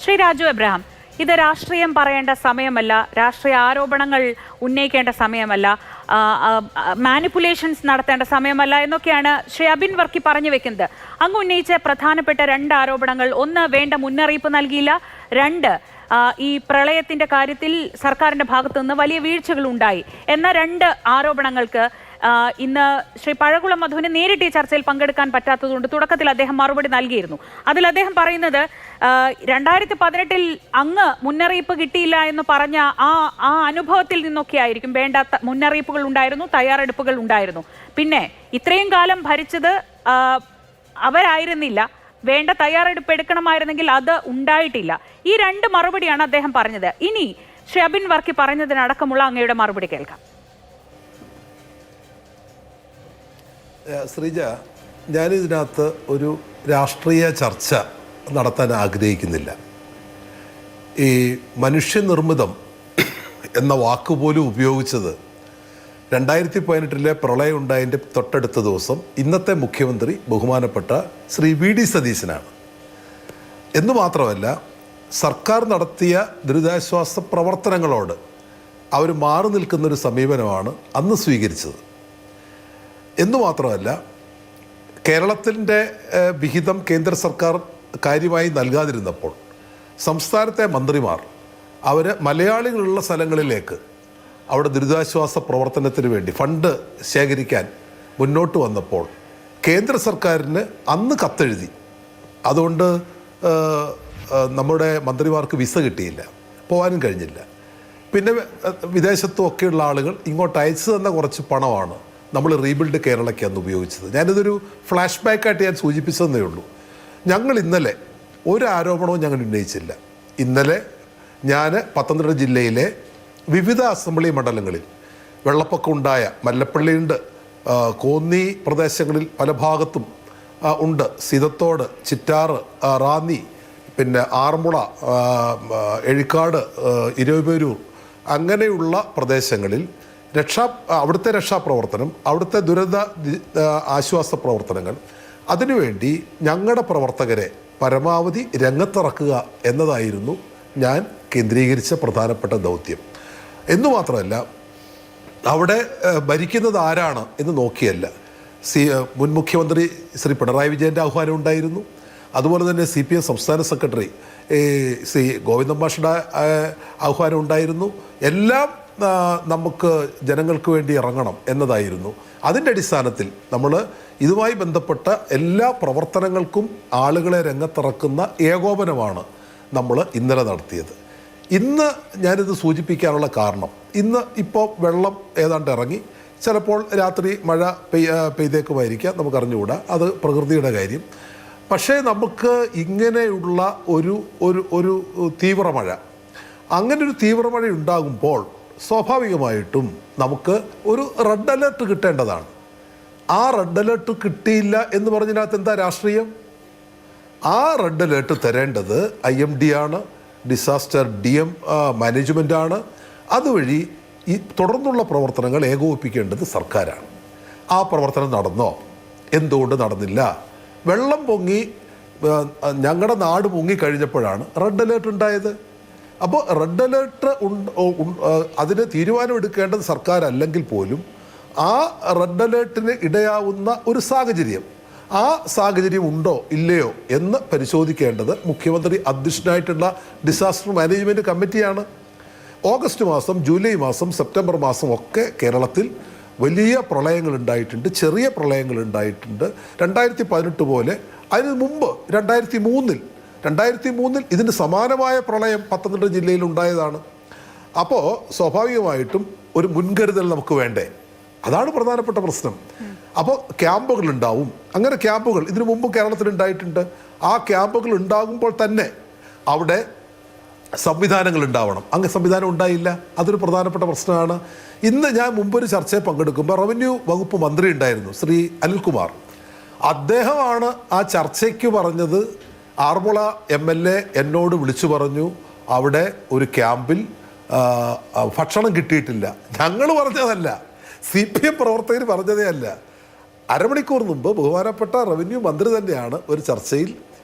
ശ്രീ രാജു എബ്രഹാം, ഇത് രാഷ്ട്രീയം പറയേണ്ട സമയമല്ല, രാഷ്ട്രീയ ആരോപണങ്ങൾ ഉന്നയിക്കേണ്ട സമയമല്ല, മാനിപ്പുലേഷൻസ് നടത്തേണ്ട സമയമല്ല എന്നൊക്കെയാണ് ശ്രീ അബിൻ വർക്കി പറഞ്ഞു വെക്കുന്നത്. അങ്ങ് ഉന്നയിച്ച പ്രധാനപ്പെട്ട രണ്ട് ആരോപണങ്ങൾ: ഒന്ന്, വേണ്ട മുന്നറിയിപ്പ് നൽകിയില്ല; രണ്ട്, ഈ പ്രളയത്തിന്റെ കാര്യത്തിൽ സർക്കാരിന്റെ ഭാഗത്തു നിന്ന് വലിയ വീഴ്ചകൾ ഉണ്ടായി എന്ന രണ്ട് ആരോപണങ്ങൾക്ക് ഇന്ന് ശ്രീ പഴകുളം മധുവിന് നേരിട്ട് ഈ ചർച്ചയിൽ പങ്കെടുക്കാൻ പറ്റാത്തതുകൊണ്ട് തുടക്കത്തിൽ അദ്ദേഹം മറുപടി നൽകിയിരുന്നു. അതിൽ അദ്ദേഹം പറയുന്നത് 2018 അങ്ങ് മുന്നറിയിപ്പ് കിട്ടിയില്ല എന്ന് പറഞ്ഞ ആ അനുഭവത്തിൽ നിന്നൊക്കെ ആയിരിക്കും. വേണ്ട മുന്നറിയിപ്പുകൾ ഉണ്ടായിരുന്നു, തയ്യാറെടുപ്പുകൾ ഉണ്ടായിരുന്നു. പിന്നെ ഇത്രയും കാലം ഭരിച്ചത് അവരായിരുന്നില്ല, വേണ്ട തയ്യാറെടുപ്പ് എടുക്കണമായിരുന്നെങ്കിൽ അത് ഉണ്ടായിട്ടില്ല. ഈ രണ്ട് മറുപടിയാണ് അദ്ദേഹം പറഞ്ഞത്. ഇനി ശ്രീ അബിൻ വർക്കി പറഞ്ഞതിനടക്കമുള്ള അങ്ങയുടെ മറുപടി കേൾക്കാം. ശ്രീജ, ഞാനിതിനകത്ത് ഒരു രാഷ്ട്രീയ ചർച്ച നടത്താൻ ആഗ്രഹിക്കുന്നില്ല. ഈ മനുഷ്യനിർമ്മിതം എന്ന വാക്കുപോലും ഉപയോഗിച്ചത് 2018 പ്രളയം ഉണ്ടായതിൻ്റെ തൊട്ടടുത്ത ദിവസം ഇന്നത്തെ മുഖ്യമന്ത്രി ബഹുമാനപ്പെട്ട ശ്രീ വി.ഡി. സതീശനാണ്. എന്ന് മാത്രമല്ല, സർക്കാർ നടത്തിയ ദുരിതാശ്വാസ പ്രവർത്തനങ്ങളോട് അവർ മാറി നിൽക്കുന്നൊരു സമീപനമാണ് അന്ന് സ്വീകരിച്ചത്. എന്നു മാത്രമല്ല, കേരളത്തിൻ്റെ വിഹിതം കേന്ദ്ര സർക്കാർ കാര്യമായി നൽകാതിരുന്നപ്പോൾ സംസ്ഥാനത്തെ മന്ത്രിമാർ അവർ മലയാളികളുള്ള സ്ഥലങ്ങളിലേക്ക് അവിടെ ദുരിതാശ്വാസ പ്രവർത്തനത്തിന് വേണ്ടി ഫണ്ട് ശേഖരിക്കാൻ മുന്നോട്ട് വന്നപ്പോൾ കേന്ദ്ര സർക്കാരിന് അന്ന് കത്തെഴുതി. അതുകൊണ്ട് നമ്മുടെ മന്ത്രിമാർക്ക് വിസ കിട്ടിയില്ല, പോകാനും കഴിഞ്ഞില്ല. പിന്നെ വിദേശത്തും ഒക്കെയുള്ള ആളുകൾ ഇങ്ങോട്ട് അയച്ചു തന്ന കുറച്ച് പണമാണ് നമ്മൾ റീബിൽഡ് കേരളയ്ക്ക് അന്ന് ഉപയോഗിച്ചത്. ഞാനിതൊരു ഫ്ലാഷ് ബാക്കായിട്ട് ഞാൻ സൂചിപ്പിച്ചതേ ഉള്ളൂ. ഞങ്ങൾ ഇന്നലെ ഒരു ആരോപണവും ഞങ്ങൾ ഉന്നയിച്ചില്ല. ഇന്നലെ ഞാൻ പത്തനംതിട്ട ജില്ലയിലെ വിവിധ അസംബ്ലി മണ്ഡലങ്ങളിൽ വെള്ളപ്പൊക്കം ഉണ്ടായ മല്ലപ്പള്ളിയുണ്ട്, കോന്നി പ്രദേശങ്ങളിൽ പല ഭാഗത്തും ഉണ്ട്, സീതത്തോട്, ചിറ്റാറ്, റാന്നി, പിന്നെ ആറന്മുള, എഴിക്കാട്, ഇരുവപേരൂർ, അങ്ങനെയുള്ള പ്രദേശങ്ങളിൽ അവിടുത്തെ രക്ഷാപ്രവർത്തനം, അവിടുത്തെ ദുരന്ത ആശ്വാസ പ്രവർത്തനങ്ങൾ, അതിനുവേണ്ടി ഞങ്ങളുടെ പ്രവർത്തകരെ പരമാവധി രംഗത്തിറക്കുക എന്നതായിരുന്നു ഞാൻ കേന്ദ്രീകരിച്ച പ്രധാനപ്പെട്ട ദൗത്യം. എന്നു മാത്രമല്ല, അവിടെ ഭരിക്കുന്നത് ആരാണ് എന്ന് നോക്കിയല്ല. മുൻ മുഖ്യമന്ത്രി ശ്രീ പിണറായി വിജയൻ്റെ ആഹ്വാനം ഉണ്ടായിരുന്നു. അതുപോലെ തന്നെ CPM സംസ്ഥാന സെക്രട്ടറി ശ്രീ ഗോവിന്ദൻ മാഷുടെ ആഹ്വാനം ഉണ്ടായിരുന്നു. എല്ലാം നമുക്ക് ജനങ്ങൾക്ക് വേണ്ടി ഇറങ്ങണം എന്നതായിരുന്നു. അതിൻ്റെ അടിസ്ഥാനത്തിൽ നമ്മൾ ഇതുമായി ബന്ധപ്പെട്ട എല്ലാ പ്രവർത്തനങ്ങൾക്കും ആളുകളെ രംഗത്തിറക്കുന്ന ഏകോപനമാണ് നമ്മൾ ഇന്നലെ നടത്തിയത്. ഇന്ന് ഞാനിത് സൂചിപ്പിക്കാനുള്ള കാരണം, ഇന്ന് ഇപ്പോൾ വെള്ളം ഏതാണ്ട് ഇറങ്ങി, ചിലപ്പോൾ രാത്രി മഴ പെയ്തേക്കുമായിരിക്കാം, നമുക്കറിഞ്ഞുകൂടാ, അത് പ്രകൃതിയുടെ കാര്യം. പക്ഷേ നമുക്ക് ഇങ്ങനെയുള്ള ഒരു തീവ്രമഴ, അങ്ങനൊരു തീവ്രമഴ ഉണ്ടാകുമ്പോൾ സ്വാഭാവികമായിട്ടും നമുക്ക് ഒരു റെഡ് അലേർട്ട് കിട്ടേണ്ടതാണ്. ആ റെഡ് അലേർട്ട് കിട്ടിയില്ല എന്ന് പറഞ്ഞതിനകത്ത് എന്താ രാഷ്ട്രീയം? ആ റെഡ് അലേർട്ട് തരേണ്ടത് IMD ആണ്, ഡിസാസ്റ്റർ DM മാനേജ്മെൻറ്റാണ്. അതുവഴി ഈ തുടർന്നുള്ള പ്രവർത്തനങ്ങൾ ഏകോപിപ്പിക്കേണ്ടത് സർക്കാരാണ്. ആ പ്രവർത്തനം നടന്നോ? എന്തുകൊണ്ട് നടന്നില്ല? വെള്ളം പൊങ്ങി, ഞങ്ങളുടെ നാട് പൊങ്ങിക്കഴിഞ്ഞപ്പോഴാണ് റെഡ് അലേർട്ട് ഉണ്ടായത്. അപ്പോൾ റെഡ് അലേർട്ട് അതിന് തീരുമാനമെടുക്കേണ്ടത് സർക്കാരല്ലെങ്കിൽ പോലും ആ റെഡ് അലേർട്ടിന് ഇടയാവുന്ന ഒരു സാഹചര്യം, ആ സാഹചര്യം ഉണ്ടോ ഇല്ലയോ എന്ന് പരിശോധിക്കേണ്ടത് മുഖ്യമന്ത്രി അധ്യക്ഷനായിട്ടുള്ള ഡിസാസ്റ്റർ മാനേജ്മെൻറ്റ് കമ്മിറ്റിയാണ്. ഓഗസ്റ്റ് മാസം, ജൂലൈ മാസം, സെപ്റ്റംബർ മാസം ഒക്കെ കേരളത്തിൽ വലിയ പ്രളയങ്ങൾ ഉണ്ടായിട്ടുണ്ട്, ചെറിയ പ്രളയങ്ങൾ ഉണ്ടായിട്ടുണ്ട്. 2018 പോലെ, അതിന് മുമ്പ് 2003 ഇതിന് സമാനമായ പ്രളയം പത്തനംതിട്ട ജില്ലയിൽ ഉണ്ടായതാണ്. അപ്പോൾ സ്വാഭാവികമായിട്ടും ഒരു മുൻകരുതൽ നമുക്ക് വേണ്ടേ? അതാണ് പ്രധാനപ്പെട്ട പ്രശ്നം. അപ്പോൾ ക്യാമ്പുകൾ ഉണ്ടാവും. അങ്ങനെ ക്യാമ്പുകൾ ഇതിനു മുമ്പ് കേരളത്തിൽ ഉണ്ടായിട്ടുണ്ട്. ആ ക്യാമ്പുകൾ ഉണ്ടാകുമ്പോൾ തന്നെ അവിടെ സംവിധാനങ്ങൾ ഉണ്ടാവണം. അങ്ങനെ സംവിധാനം ഉണ്ടായില്ല, അതൊരു പ്രധാനപ്പെട്ട പ്രശ്നമാണ്. ഇന്ന് ഞാൻ മുമ്പൊരു ചർച്ചയിൽ പങ്കെടുക്കുമ്പോൾ റവന്യൂ വകുപ്പ് മന്ത്രി ഉണ്ടായിരുന്നു, ശ്രീ അനിൽകുമാർ. അദ്ദേഹമാണ് ആ ചർച്ചയ്ക്ക് പറഞ്ഞത്, ആറന്മുള MLA എന്നോട് വിളിച്ചു പറഞ്ഞു, അവിടെ ഒരു ക്യാമ്പിൽ ഭക്ഷണം കിട്ടിയിട്ടില്ല. ഞങ്ങൾ പറഞ്ഞതല്ല, CPM പ്രവർത്തകർ പറഞ്ഞതേ അല്ല. അരമണിക്കൂർ മുമ്പ് ബഹുമാനപ്പെട്ട റവന്യൂ മന്ത്രി തന്നെയാണ് ഒരു ചർച്ചയിൽ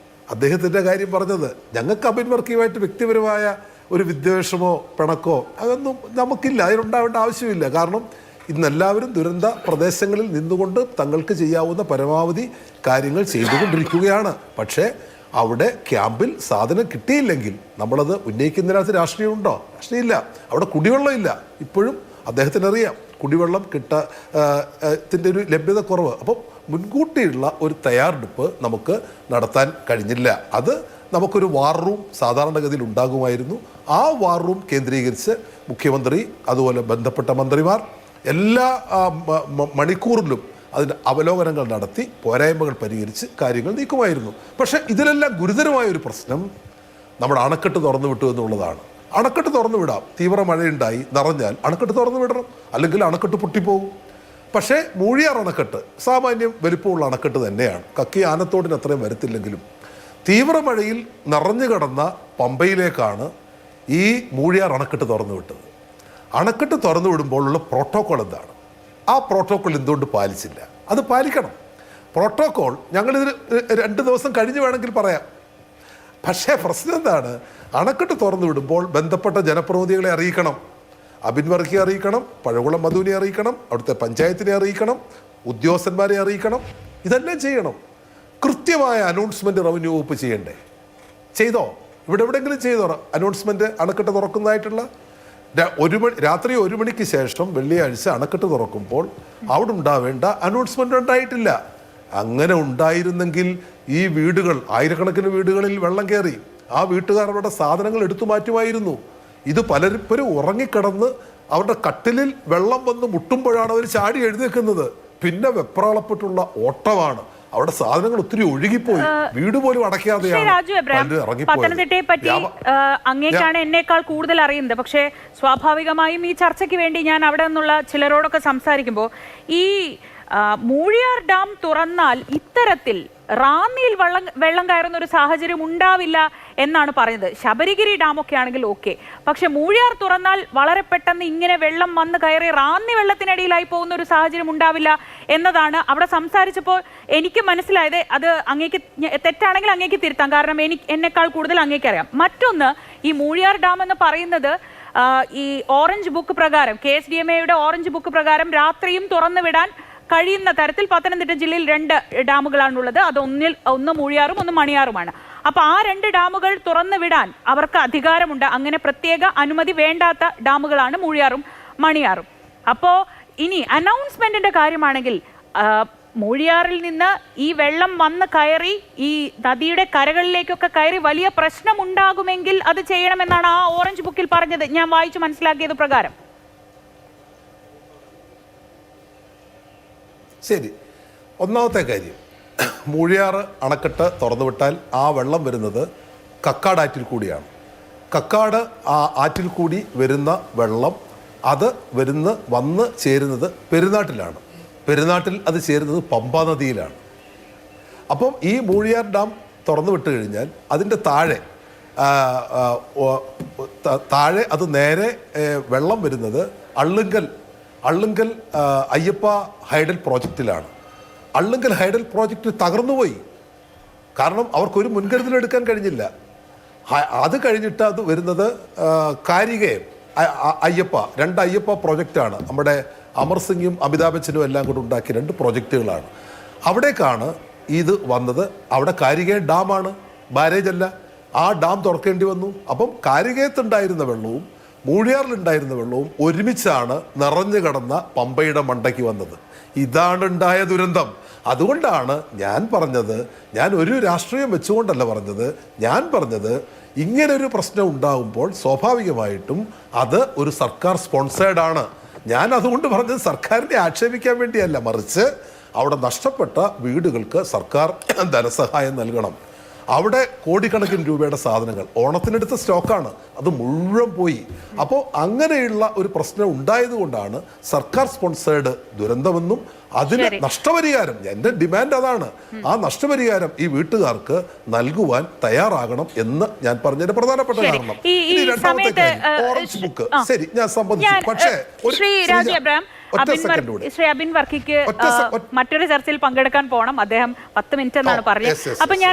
അദ്ദേഹത്തിൻ്റെ കാര്യം പറഞ്ഞത്. ഞങ്ങൾക്ക് അബിൻ വർക്കിയുമായിട്ട് വ്യക്തിപരമായ ഒരു വിദ്വേഷമോ പിണക്കോ അതൊന്നും നമുക്കില്ല, അതിനുണ്ടാവേണ്ട ആവശ്യമില്ല. കാരണം ഇന്നെല്ലാവരും ദുരന്ത പ്രദേശങ്ങളിൽ നിന്നുകൊണ്ട് തങ്ങൾക്ക് ചെയ്യാവുന്ന പരമാവധി കാര്യങ്ങൾ ചെയ്തുകൊണ്ടിരിക്കുകയാണ്. പക്ഷേ അവിടെ ക്യാമ്പിൽ സാധനം കിട്ടിയില്ലെങ്കിൽ നമ്മളത് ഉന്നയിക്കുന്നതിനകത്ത് രാഷ്ട്രീയമുണ്ടോ? രാഷ്ട്രീയമില്ല. അവിടെ കുടിവെള്ളമില്ല. ഇപ്പോഴും അദ്ദേഹത്തിനറിയാം കുടിവെള്ളം ത്തിൻ്റെ ഒരു ലഭ്യത കുറവ്. അപ്പം മുൻകൂട്ടിയുള്ള ഒരു തയ്യാറെടുപ്പ് നമുക്ക് നടത്താൻ കഴിഞ്ഞില്ല. അത് നമുക്കൊരു വാർ റൂം സാധാരണഗതിയിൽ ഉണ്ടാകുമായിരുന്നു. ആ വാർ റൂം കേന്ദ്രീകരിച്ച് മുഖ്യമന്ത്രി അതുപോലെ ബന്ധപ്പെട്ട മന്ത്രിമാർ എല്ലാ മണിക്കൂറിലും അതിൻ്റെ അവലോകനങ്ങൾ നടത്തി പോരായ്മകൾ പരിഹരിച്ച് കാര്യങ്ങൾ നീക്കുമായിരുന്നു. പക്ഷേ ഇതിലെല്ലാം ഗുരുതരമായ ഒരു പ്രശ്നം നമ്മുടെ അണക്കെട്ട് തുറന്നു വിട്ടു എന്നുള്ളതാണ്. അണക്കെട്ട് തുറന്നു വിടാം, തീവ്ര മഴയുണ്ടായി നിറഞ്ഞാൽ അണക്കെട്ട് തുറന്നു വിടണം, അല്ലെങ്കിൽ അണക്കെട്ട് പൊട്ടിപ്പോകും. പക്ഷേ മൂഴിയാർ അണക്കെട്ട് സാമാന്യം വലിപ്പമുള്ള അണക്കെട്ട് തന്നെയാണ്. കക്കി ആനത്തോടിന് അത്രയും വരത്തില്ലെങ്കിലും തീവ്ര മഴയിൽ നിറഞ്ഞു കിടന്ന പമ്പയിലേക്കാണ് ഈ മൂഴിയാർ അണക്കെട്ട് തുറന്നു വിട്ടത്. അണക്കെട്ട് തുറന്നു വിടുമ്പോഴുള്ള പ്രോട്ടോക്കോൾ എന്താണ്? ആ പ്രോട്ടോക്കോൾ എന്തുകൊണ്ട് പാലിച്ചില്ല? അത് പാലിക്കണം. പ്രോട്ടോക്കോൾ ഞങ്ങളിതിന് 2 ദിവസം കഴിഞ്ഞ് വേണമെങ്കിൽ പറയാം. പക്ഷേ പ്രശ്നം എന്താണ്? അണക്കെട്ട് തുറന്നു വിടുമ്പോൾ ബന്ധപ്പെട്ട ജനപ്രതിനിധികളെ അറിയിക്കണം. അബിൻ വർക്കിയെ അറിയിക്കണം, പഴകുളം മധുവിനെ അറിയിക്കണം, അവിടുത്തെ പഞ്ചായത്തിനെ അറിയിക്കണം, ഉദ്യോഗസ്ഥന്മാരെ അറിയിക്കണം. ഇതെല്ലാം ചെയ്യണം. കൃത്യമായ അനൗൺസ്മെൻറ്റ് റവന്യൂ വകുപ്പ് ചെയ്യണ്ടേ? ചെയ്തോ? ഇവിടെ എവിടെയെങ്കിലും ചെയ്തോ അനൗൺസ്മെൻറ്റ് അണക്കെട്ട് തുറക്കുന്നതായിട്ടുള്ള? രാത്രി 1 മണിക്ക് ശേഷം വെള്ളിയാഴ്ച അണക്കെട്ട് തുറക്കുമ്പോൾ അവിടെ ഉണ്ടാവേണ്ട അനൗൺസ്മെൻ്റ് ഉണ്ടായിട്ടില്ല. അങ്ങനെ ഉണ്ടായിരുന്നെങ്കിൽ ഈ വീടുകൾ, ആയിരക്കണക്കിന് വീടുകളിൽ വെള്ളം കയറി ആ വീട്ടുകാർ അവരുടെ സാധനങ്ങൾ എടുത്തു മാറ്റുമായിരുന്നു. ഇത് പലരും ഉറങ്ങിക്കിടന്ന് അവരുടെ കട്ടിലിൽ വെള്ളം വന്ന് മുട്ടുമ്പോഴാണ് അവർ ചാടി എഴുന്നേൽക്കുന്നത്. പിന്നെ വെപ്രാളപ്പെട്ടുള്ള ഓട്ടമാണ്. അവിടെ സാധനങ്ങൾ ഒത്തിരി ഒഴുകിപ്പോയി, വീട് പോലും അടയ്ക്കാതെയാണ് പത്തനംതിട്ടയെ പറ്റി അങ്ങേക്കാണ് എന്നേക്കാൾ കൂടുതൽ അറിയുന്നത്. പക്ഷേ സ്വാഭാവികമായും ഈ ചർച്ചയ്ക്ക് വേണ്ടി ഞാൻ അവിടെ നിന്നുള്ള ചിലരോടൊക്കെ സംസാരിക്കുമ്പോൾ ഈ മൂഴിയാർ ഡാം തുറന്നാൽ ഇത്തരത്തിൽ റാന്നിയിൽ വെള്ളം കയറുന്ന ഒരു സാഹചര്യം ഉണ്ടാവില്ല എന്നാണ് പറയുന്നത്. ശബരിഗിരി ഡാമൊക്കെ ആണെങ്കിൽ ഓക്കെ, പക്ഷെ മൂഴിയാർ തുറന്നാൽ വളരെ പെട്ടെന്ന് ഇങ്ങനെ വെള്ളം വന്ന് കയറി റാന്നി വെള്ളത്തിനടിയിലായി പോകുന്ന ഒരു സാഹചര്യം ഉണ്ടാവില്ല എന്നതാണ് അവിടെ സംസാരിച്ചപ്പോൾ എനിക്ക് മനസ്സിലായത്. അത് അങ്ങേക്ക് തെറ്റാണെങ്കിൽ അങ്ങേക്ക് തിരുത്താം, കാരണം എന്നെക്കാൾ കൂടുതൽ അങ്ങേക്ക് അറിയാം. മറ്റൊന്ന്, ഈ മൂഴിയാർ ഡാം എന്ന് പറയുന്നത് ഈ ഓറഞ്ച് ബുക്ക് പ്രകാരം, KSDMAയുടെ ഓറഞ്ച് ബുക്ക് പ്രകാരം രാത്രിയും തുറന്നു വിടാൻ കഴിയുന്ന തരത്തിൽ പത്തനംതിട്ട ജില്ലയിൽ 2 ഡാമുകളാണുള്ളത്. അത് ഒന്ന് മൂഴിയാറും ഒന്ന് മണിയാറുമാണ്. അപ്പോൾ ആ 2 ഡാമുകൾ തുറന്നു വിടാൻ അവർക്ക് അധികാരമുണ്ട്. അങ്ങനെ പ്രത്യേക അനുമതി വേണ്ടാത്ത ഡാമുകളാണ് മൂഴിയാറും മണിയാറും. അപ്പോൾ ഇനി അനൗൺസ്മെന്റിന്റെ കാര്യമാണെങ്കിൽ മൂഴിയാറിൽ നിന്ന് ഈ വെള്ളം വന്ന് കയറി ഈ നദിയുടെ കരകളിലേക്കൊക്കെ കയറി വലിയ പ്രശ്നമുണ്ടാകുമെങ്കിൽ അത് ചെയ്യണമെന്നാണ് ആ ഓറഞ്ച് ബുക്കിൽ പറഞ്ഞത്. ഞാൻ വായിച്ചു മനസ്സിലാക്കിയത് പ്രകാരം. ശരി. ഒന്നാമത്തെ കാര്യം, മൂഴിയാർ അണക്കെട്ട് തുറന്നുവിട്ടാൽ ആ വെള്ളം വരുന്നത് കക്കാട് ആറ്റിൽ കൂടിയാണ്. കക്കാട് ആറ്റിൽ കൂടി വരുന്ന വെള്ളം അത് വന്ന് ചേരുന്നത് പെരുന്നാട്ടിലാണ്. പെരുന്നാട്ടിൽ അത് ചേരുന്നത് പമ്പാ നദിയിലാണ്. അപ്പം ഈ മൂഴിയാർ ഡാം തുറന്നു വിട്ട് കഴിഞ്ഞാൽ അതിൻ്റെ താഴെ അത് നേരെ വെള്ളം വരുന്നത് Allunkal Ayyappa hydel പ്രോജക്റ്റിലാണ്. Allunkal hydel project തകർന്നുപോയി. കാരണം അവർക്കൊരു മുൻകരുതലെടുക്കാൻ കഴിഞ്ഞില്ല. അത് കഴിഞ്ഞിട്ട് അത് വരുന്നത് കാരികയം അയ്യപ്പ, 2 അയ്യപ്പ പ്രോജക്റ്റാണ്. നമ്മുടെ അമർ സിംഗും അമിതാഭ് ബച്ചനും എല്ലാം കൂടെ ഉണ്ടാക്കിയ 2 പ്രോജക്റ്റുകളാണ്. അവിടേക്കാണ് ഇത് വന്നത്. അവിടെ കാരികയം ഡാമാണ്, ബാരേജ് അല്ല. ആ ഡാം തുറക്കേണ്ടി വന്നു. അപ്പം കാരികയത്തുണ്ടായിരുന്ന വെള്ളവും മൂഴിയാറിലുണ്ടായിരുന്ന വെള്ളവും ഒരുമിച്ചാണ് നിറഞ്ഞു കിടന്ന പമ്പയുടെ മണ്ടയ്ക്ക് വന്നത്. ഇതാണ് ഉണ്ടായ ദുരന്തം. അതുകൊണ്ടാണ് ഞാൻ പറഞ്ഞത്, ഞാൻ ഒരു രാഷ്ട്രീയം വെച്ചുകൊണ്ടല്ല പറഞ്ഞത്, ഞാൻ പറഞ്ഞത് ഇങ്ങനൊരു പ്രശ്നം ഉണ്ടാകുമ്പോൾ സ്വാഭാവികമായിട്ടും അത് ഒരു സർക്കാർ സ്പോൺസേർഡാണ്. ഞാൻ അതുകൊണ്ട് പറഞ്ഞത് സർക്കാരിനെ ആക്ഷേപിക്കാൻ വേണ്ടിയല്ല, മറിച്ച് അവിടെ നഷ്ടപ്പെട്ട വീടുകൾക്ക് സർക്കാർ ധനസഹായം നൽകണം. അവിടെ കോടിക്കണക്കിന് രൂപയുടെ സാധനങ്ങൾ ഓണത്തിനെടുത്ത സ്റ്റോക്കാണ്, അത് മുഴുവൻ പോയി. അപ്പോൾ അങ്ങനെയുള്ള ഒരു പ്രശ്നം ഉണ്ടായതുകൊണ്ടാണ് സർക്കാർ സ്പോൺസേർഡ് ദുരന്തമെന്നും അതിന് നഷ്ടപരിഹാരം, എൻ്റെ ഡിമാൻഡ് അതാണ്, ആ നഷ്ടപരിഹാരം ഈ വീട്ടുകാർക്ക് നൽകുവാൻ തയ്യാറാകണം എന്ന് ഞാൻ പറഞ്ഞതിന്റെ പ്രധാനപ്പെട്ട കാരണം. ഇനി രണ്ടാമത്തെ കാര്യം, ഓറഞ്ച് ബുക്ക്. ശരി, ഞാൻ സംബന്ധിച്ചു. പക്ഷേ ശ്രീ അബിൻ വർക്കിക്ക് മറ്റൊരു ചർച്ചയിൽ പങ്കെടുക്കാൻ പോകണം. അദ്ദേഹം 10 മിനിറ്റ് എന്നാണ് പറഞ്ഞത്. അപ്പൊ ഞാൻ